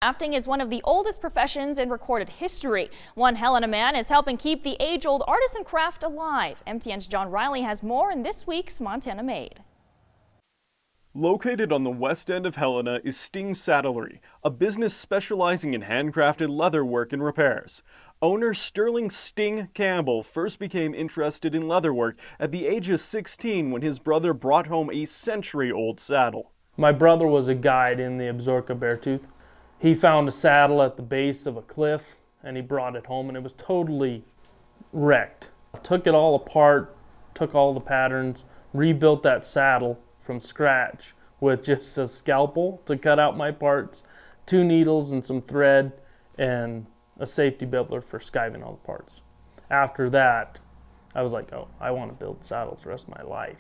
Crafting is one of the oldest professions in recorded history. One Helena man is helping keep the age-old artisan craft alive. MTN's John Riley has more in this week's Montana Made. Located on the west end of Helena is Sting Saddlery, a business specializing in handcrafted leatherwork and repairs. Owner Sterling Sting Cambell first became interested in leatherwork at the age of 16 when his brother brought home a century-old saddle. My brother was a guide in the Absaroka-Beartooth. He found a saddle at the base of a cliff and he brought it home and it was totally wrecked. Took it all apart, took all the patterns, rebuilt that saddle from scratch with just a scalpel to cut out my parts, 2 needles and some thread, and a safety beveller for skiving all the parts. After that, I was like, oh, I want to build saddles the rest of my life.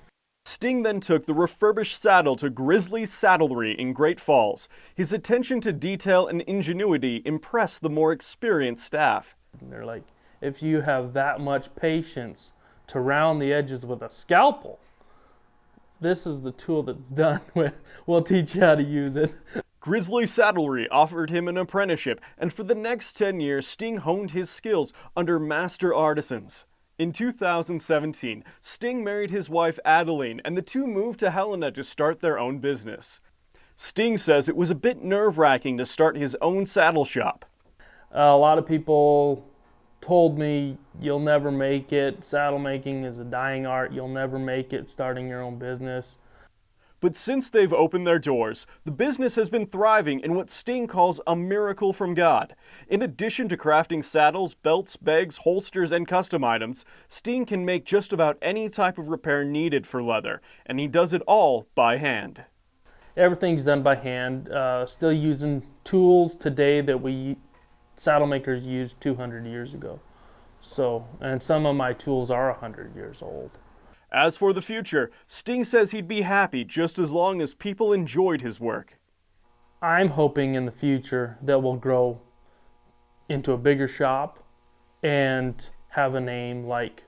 Sting then took the refurbished saddle to Grizzly Saddlery in Great Falls. His attention to detail and ingenuity impressed the more experienced staff. And they're like, if you have that much patience to round the edges with a scalpel, this is the tool that's done with. We'll teach you how to use it. Grizzly Saddlery offered him an apprenticeship, and for the next 10 years, Sting honed his skills under master artisans. In 2017, Sting married his wife Adeline, and the two moved to Helena to start their own business. Sting says it was a bit nerve-wracking to start his own saddle shop. A lot of people told me, you'll never make it, saddle making is a dying art, you'll never make it starting your own business. But since they've opened their doors, the business has been thriving in what Sting calls a miracle from God. In addition to crafting saddles, belts, bags, holsters, and custom items, Sting can make just about any type of repair needed for leather, and he does it all by hand. Everything's done by hand, still using tools today that saddle makers used 200 years ago. So, and some of my tools are 100 years old. As for the future, Sting says he'd be happy just as long as people enjoyed his work. I'm hoping in the future that we'll grow into a bigger shop and have a name like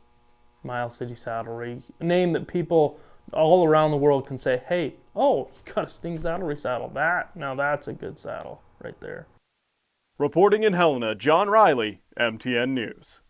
Miles City Saddlery, a name that people all around the world can say, hey, oh, you got a Sting Saddlery saddle. Now that's a good saddle right there. Reporting in Helena, John Riley, MTN News.